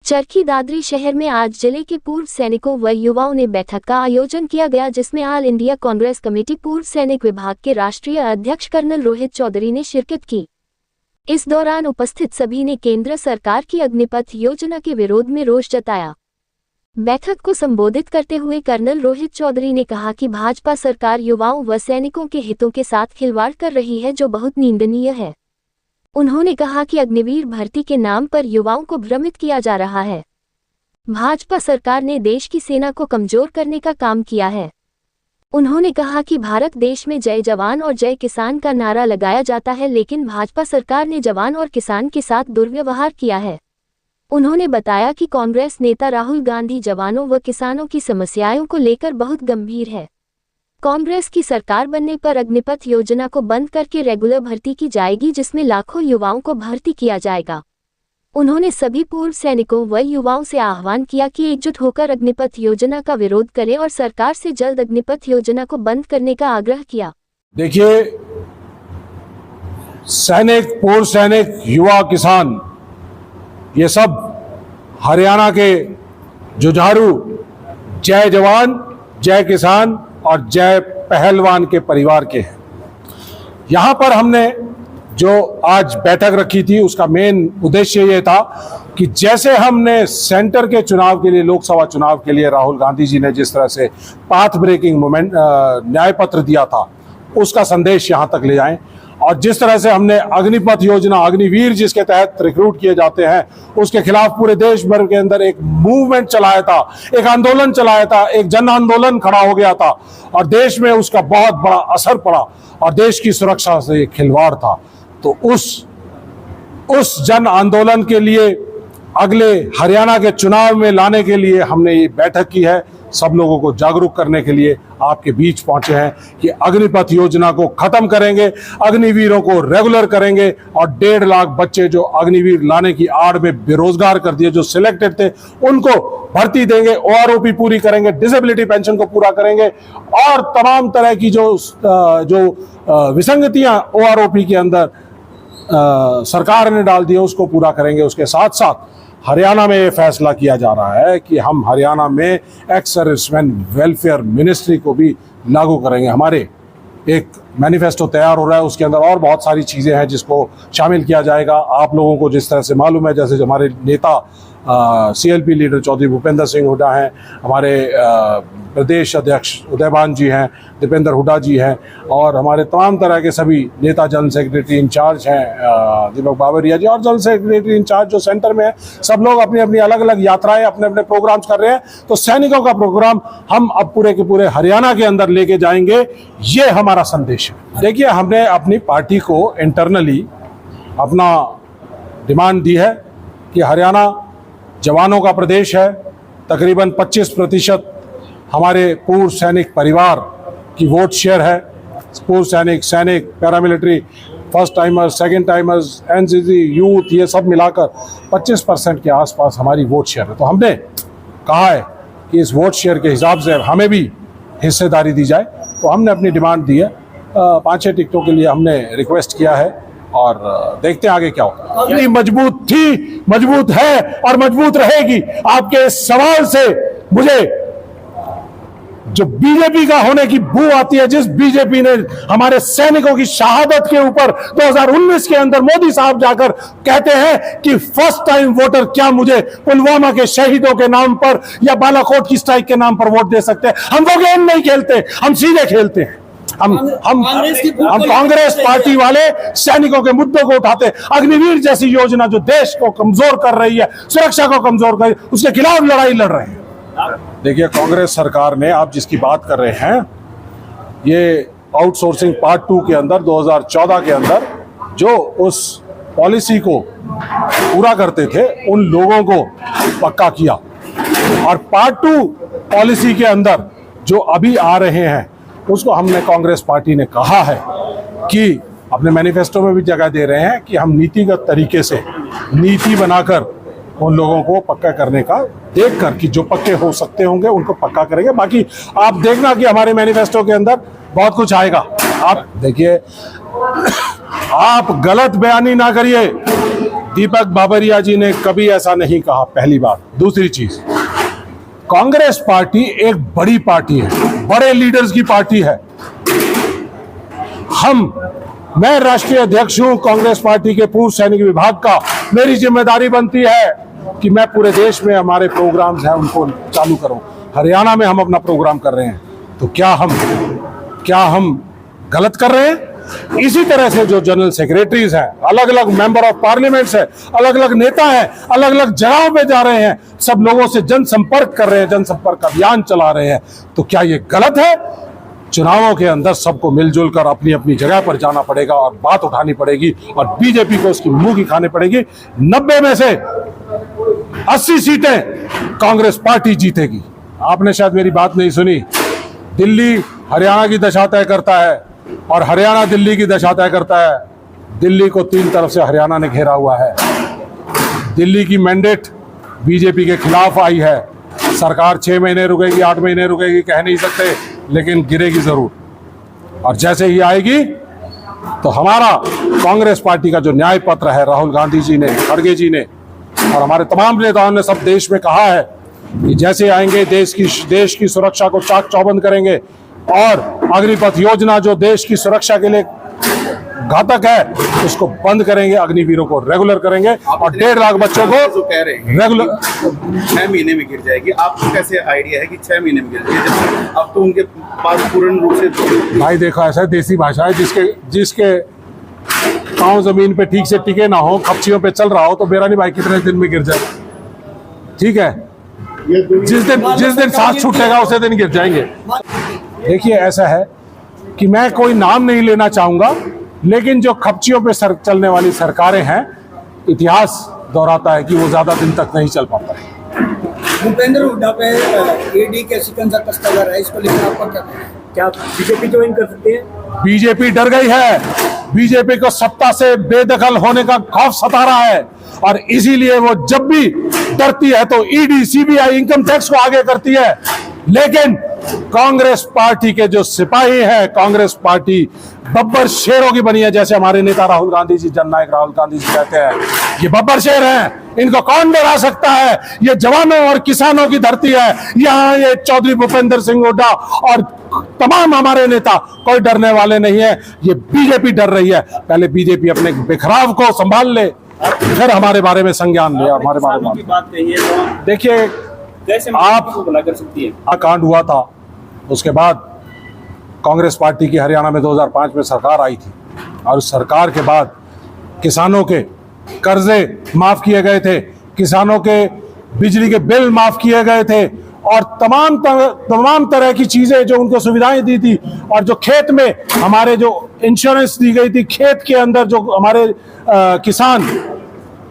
चरखी दादरी शहर में आज जिले के पूर्व सैनिकों व युवाओं ने बैठक का आयोजन किया गया, जिसमें ऑल इंडिया कांग्रेस कमेटी पूर्व सैनिक विभाग के राष्ट्रीय अध्यक्ष कर्नल रोहित चौधरी ने शिरकत की। इस दौरान उपस्थित सभी ने केंद्र सरकार की अग्निपथ योजना के विरोध में रोष जताया। बैठक को संबोधित करते हुए कर्नल रोहित चौधरी ने कहा कि भाजपा सरकार युवाओं व सैनिकों के हितों के साथ खिलवाड़ कर रही है, जो बहुत निंदनीय है। उन्होंने कहा कि अग्निवीर भर्ती के नाम पर युवाओं को भ्रमित किया जा रहा है। भाजपा सरकार ने देश की सेना को कमजोर करने का काम किया है। उन्होंने कहा कि भारत देश में जय जवान और जय किसान का नारा लगाया जाता है, लेकिन भाजपा सरकार ने जवान और किसान के साथ दुर्व्यवहार किया है। उन्होंने बताया कि कांग्रेस नेता राहुल गांधी जवानों व किसानों की समस्याओं को लेकर बहुत गंभीर है। कांग्रेस की सरकार बनने पर अग्निपथ योजना को बंद करके रेगुलर भर्ती की जाएगी, जिसमें लाखों युवाओं को भर्ती किया जाएगा। उन्होंने सभी पूर्व सैनिकों व युवाओं से आह्वान किया कि एकजुट होकर अग्निपथ योजना का विरोध करें और सरकार से जल्द अग्निपथ योजना को बंद करने का आग्रह किया। देखिए, सैनिक, पूर्व सैनिक, युवा, किसान, ये सब हरियाणा के जुझारू जय जवान, जय किसान और जय पहलवान के परिवार के हैं। यहां पर हमने जो आज बैठक रखी थी, उसका मेन उद्देश्य ये था कि जैसे हमने सेंटर के चुनाव के लिए, लोकसभा चुनाव के लिए राहुल गांधी जी ने जिस तरह से पाथ ब्रेकिंग मूवमेंट न्याय पत्र दिया था, उसका संदेश यहां तक ले जाएं। और जिस तरह से हमने अग्निपथ योजना, अग्निवीर जिसके तहत रिक्रूट किए जाते हैं, उसके खिलाफ पूरे देश भर के अंदर एक मूवमेंट चलाया था, एक आंदोलन चलाया था, एक जन आंदोलन खड़ा हो गया था और देश में उसका बहुत बड़ा असर पड़ा और देश की सुरक्षा से खिलवाड़ था। तो उस जन आंदोलन के लिए अगले हरियाणा के चुनाव में लाने के लिए हमने ये बैठक की है। सब लोगों को जागरूक करने के लिए आपके बीच पहुंचे हैं कि अग्निपथ योजना को खत्म करेंगे, अग्निवीरों को रेगुलर करेंगे और 1.5 लाख बच्चे जो अग्निवीर लाने की आड़ में बेरोजगार कर दिए, जो सिलेक्टेड थे, उनको भर्ती देंगे, ओआरओपी पूरी करेंगे, डिसेबिलिटी पेंशन को पूरा करेंगे और तमाम तरह की जो विसंगतियां ओआरओपी के अंदर सरकार ने डाल दी है, उसको पूरा करेंगे। उसके साथ साथ हरियाणा में ये फैसला किया जा रहा है कि हम हरियाणा में एक्स सर्विसमैन वेलफेयर मिनिस्ट्री को भी लागू करेंगे। हमारे एक मैनिफेस्टो तैयार हो रहा है, उसके अंदर और बहुत सारी चीज़ें हैं जिसको शामिल किया जाएगा। आप लोगों को जिस तरह से मालूम है, जैसे हमारे नेता सीएलपी लीडर चौधरी भूपेंद्र सिंह हुड्डा हैं, हमारे प्रदेश अध्यक्ष उदयभान जी हैं, दीपेंद्र हुड्डा जी हैं और हमारे तमाम तरह के सभी नेता, जनरल सेक्रेटरी इंचार्ज हैं दीपक बावरिया जी और जनरल सेक्रेटरी इंचार्ज जो सेंटर में है, सब लोग अपनी अपनी अलग अलग यात्राएं, अपने अपने प्रोग्राम्स कर रहे हैं। तो सैनिकों का प्रोग्राम हम अब पूरे के पूरे हरियाणा के अंदर लेके जाएंगे, ये हमारा संदेश है। देखिए, हमने अपनी पार्टी को इंटरनली अपना डिमांड दी है कि हरियाणा जवानों का प्रदेश है। तकरीबन 25% हमारे पूर्व सैनिक परिवार की वोट शेयर है। पूर्व सैनिक, paramilitary, first timers, second timers, NCC, youth, ये सब मिलाकर 25% के आसपास हमारी वोट शेयर है। तो हमने कहा है कि इस वोट शेयर के हिसाब से हमें भी हिस्सेदारी दी जाए। तो हमने अपनी डिमांड दी है। 5-6 टिकटों के लिए हमने रिक्वेस्ट किया है और देखते हैं आगे क्या होगा। इतनी मजबूत थी, मजबूत है और मजबूत रहेगी। आपके इस सवाल से मुझे जो बीजेपी का होने की बू आती है, जिस बीजेपी ने हमारे सैनिकों की शहादत के ऊपर 2019 के अंदर मोदी साहब जाकर कहते हैं कि फर्स्ट टाइम वोटर क्या मुझे पुलवामा के शहीदों के नाम पर या बालाकोट की स्ट्राइक के नाम पर वोट दे सकते हैं। हम वो गेम नहीं खेलते, हम सीधे खेलते हैं। हम कांग्रेस पार्टी वाले सैनिकों के मुद्दों को उठाते, अग्निवीर जैसी योजना जो देश को कमजोर कर रही है, सुरक्षा को कमजोर कर रही है, उसके खिलाफ लड़ाई लड़ रहे हैं। देखिए, कांग्रेस सरकार ने, आप जिसकी बात कर रहे हैं, ये आउटसोर्सिंग पार्ट 2 के अंदर 2014 के अंदर जो उस पॉलिसी को पूरा करते थे, उन लोगों को पक्का किया और पार्ट 2 पॉलिसी के अंदर जो अभी आ रहे हैं, उसको हमने कांग्रेस पार्टी ने कहा है कि अपने मैनिफेस्टो में भी जगह दे रहे हैं कि हम नीतिगत तरीके से नीति बनाकर उन लोगों को पक्का करने का, देखकर कि जो पक्के हो सकते होंगे उनको पक्का करेंगे। बाकी आप देखना कि हमारे मैनिफेस्टो के अंदर बहुत कुछ आएगा। आप देखिए, आप गलत बयानी ना करिए। दीपक बाबरिया जी ने कभी ऐसा नहीं कहा, पहली बात। दूसरी चीज, कांग्रेस पार्टी एक बड़ी पार्टी है, बड़े लीडर्स की पार्टी है। मैं राष्ट्रीय अध्यक्ष हूं कांग्रेस पार्टी के पूर्व सैनिक विभाग का। मेरी जिम्मेदारी बनती है कि मैं पूरे देश में हमारे प्रोग्राम्स हैं उनको चालू करूं। हरियाणा में हम अपना प्रोग्राम कर रहे हैं, तो क्या हम गलत कर रहे हैं? इसी तरह से जो जनरल सेक्रेटरीज हैं, अलग अलग मेंबर ऑफ पार्लियामेंट्स हैं, अलग अलग नेता हैं, अलग अलग जगहों पे जा रहे हैं, सब लोगों से जनसंपर्क कर रहे हैं, जनसंपर्क अभियान चला रहे हैं, तो क्या ये गलत है? चुनावों के अंदर सबको मिलजुल कर अपनी अपनी जगह पर जाना पड़ेगा और बात उठानी पड़ेगी, और बीजेपी को उसकी मुंह की खानी पड़ेगी। 90 में से 80 सीटें कांग्रेस पार्टी जीतेगी। आपने शायद मेरी बात नहीं सुनी। दिल्ली हरियाणा की दशा तय करता है और हरियाणा दिल्ली की दशा तय करता है। दिल्ली को 3 तरफ से हरियाणा ने घेरा हुआ है। दिल्ली की मैंडेट बीजेपी के खिलाफ आई है। सरकार 6 महीने रुकेगी, 8 महीने रुकेगी, कह नहीं सकते, लेकिन गिरेगी जरूर। और जैसे ही आएगी तो हमारा कांग्रेस पार्टी का जो न्याय पत्र है, राहुल गांधी जी ने, खड़गे जी ने और हमारे तमाम नेताओं ने सब देश में कहा है कि जैसे आएंगे देश की सुरक्षा को चाक चौबंद करेंगे, और अग्निपथ योजना जो देश की सुरक्षा के लिए घातक है उसको बंद करेंगे, अग्निवीरों को रेगुलर करेंगे, और 1.5 लाख बच्चों को जो कह रहे हैं रेगुलर 6 महीने में गिर जाएगी। आपको कैसे आइडिया है कि 6 महीने में गिर जाएगी? अब तो उनके पास पूर्ण रूप से भाई देखो, ऐसा है, देसी भाषा है, जिसके पांव जमीन पे ठीक से टिके ना हो, खपचियों पे चल रहा हो, तो मेरा नहीं भाई कितने दिन में गिर जाए। ठीक है, जिस दिन सांस छूटेगा उसे दिन गिर जाएंगे। देखिए, ऐसा है कि मैं कोई नाम नहीं लेना चाहूंगा, लेकिन जो खपचियों पे चलने वाली सरकारें हैं, इतिहास दोहराता है कि वो ज्यादा दिन तक नहीं चल पाता है। भूपेंद्र हुड्डा पे ईडी के शिकंजा कसता जा रहा है, इसको लेकर आपका क्या कहना है? क्या बीजेपी ज्वाइन कर सकते हैं? बीजेपी डर गई है। बीजेपी को सत्ता से बेदखल होने का खौफ सता रहा है, और इसीलिए वो जब भी डरती है तो ईडी, सीबीआई, इनकम टैक्स को आगे करती है। लेकिन कांग्रेस पार्टी के जो सिपाही हैं, कांग्रेस पार्टी बब्बर शेरों की बनी है, जैसे हमारे नेता राहुल गांधी जी, जननायक राहुल गांधी जी कहते हैं, ये बब्बर शेर हैं, इनको कौन डरा सकता है? ये जवानों और किसानों की धरती है। यहाँ ये चौधरी भूपेंद्र सिंह हुड्डा और तमाम हमारे नेता कोई डरने वाले नहीं है। ये बीजेपी डर रही है। पहले बीजेपी अपने बिखराव को संभाल ले, फिर हमारे बारे में संज्ञान ले। हमारे बारे में बात कहिए तो देखिए, कैसे आप भला कर सकती है? कांड हुआ था, उसके बाद कांग्रेस पार्टी की हरियाणा में 2005 में सरकार आई थी, और उस सरकार के बाद किसानों के कर्जे माफ किए गए थे, किसानों के बिजली के बिल माफ किए गए थे, और तमाम तरह की चीजें जो उनको सुविधाएं दी थी, और जो खेत में हमारे जो इंश्योरेंस दी गई थी, खेत के अंदर जो हमारे किसान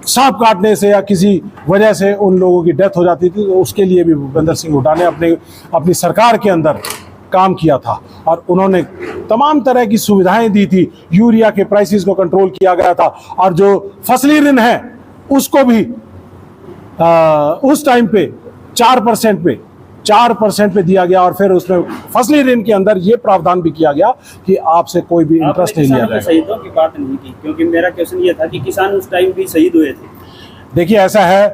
सांप काटने से या किसी वजह से उन लोगों की डेथ हो जाती थी, तो उसके लिए भी भूपेंद्र सिंह हुड्डा ने अपनी सरकार के अंदर काम किया था, और उन्होंने तमाम तरह की सुविधाएं दी थी। यूरिया के प्राइसेस को कंट्रोल किया गया था, और जो फसली ऋण है उसको भी उस टाइम पे 4% पे दिया गया, और फिर उसमें फसली ऋण के अंदर ये प्रावधान भी किया गया कि आपसे कोई भी इंटरेस्ट नहीं लिया जाएगा। शहीदों की बात नहीं की, क्योंकि मेरा क्वेश्चन ये था कि किसान उस टाइम भी शहीद हुए थे। देखिए, ऐसा है,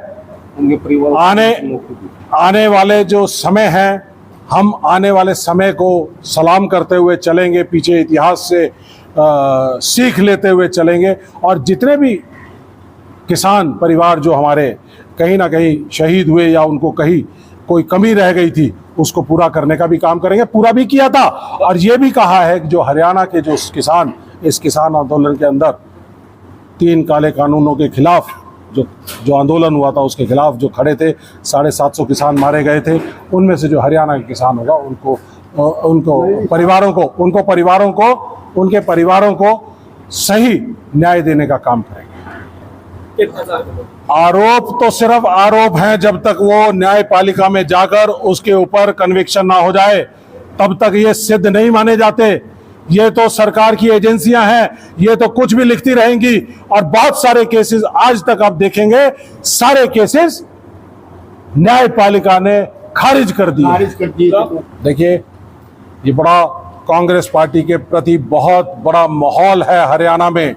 उनके परिवार आने वाले जो समय है, हम आने वाले समय को सलाम करते हुए चलेंगे, पीछे इतिहास से सीख लेते हुए चलेंगे, और जितने भी किसान परिवार जो हमारे कहीं ना कहीं शहीद हुए या उनको कहीं कोई कमी रह गई थी, उसको पूरा करने का भी काम करेंगे। पूरा भी किया था, और ये भी कहा है कि जो हरियाणा के जो किसान इस किसान आंदोलन के अंदर 3 काले कानूनों के खिलाफ जो आंदोलन हुआ था, उसके खिलाफ जो खड़े थे, 750 किसान मारे गए थे, उनमें से जो हरियाणा के किसान होगा उनके परिवारों को सही न्याय देने का काम करेंगे। आरोप तो सिर्फ आरोप हैं, जब तक वो न्यायपालिका में जाकर उसके ऊपर कन्विक्शन ना हो जाए, तब तक ये सिद्ध नहीं माने जाते। ये तो सरकार की एजेंसियां हैं, ये तो कुछ भी लिखती रहेंगी, और बहुत सारे केसेस आज तक आप देखेंगे, सारे केसेस न्यायपालिका ने खारिज कर दिए। देखिए, ये बड़ा कांग्रेस पार्टी के प्रति बहुत बड़ा माहौल है हरियाणा में।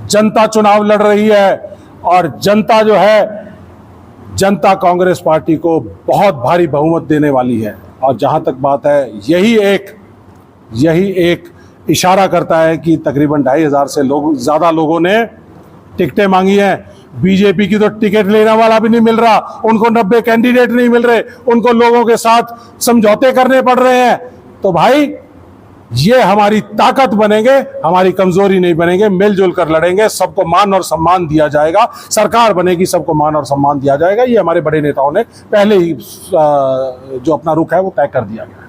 जनता चुनाव लड़ रही है, और जनता जो है, जनता कांग्रेस पार्टी को बहुत भारी बहुमत देने वाली है। और जहां तक बात है, यही एक इशारा करता है कि तकरीबन 2,500 से ज़्यादा लोगों ने टिकटें मांगी हैं। बीजेपी की तो टिकट लेने वाला भी नहीं मिल रहा, उनको 90 कैंडिडेट नहीं मिल रहे, उनको लोगों के साथ समझौते करने पड़ रहे हैं। तो भाई ये हमारी ताकत बनेंगे, हमारी कमजोरी नहीं बनेंगे। मिलजुल कर लड़ेंगे, सबको मान और सम्मान दिया जाएगा। सरकार बनेगी, सबको मान और सम्मान दिया जाएगा। ये हमारे बड़े नेताओं ने पहले ही जो अपना रुख है वो तय कर दिया गया है।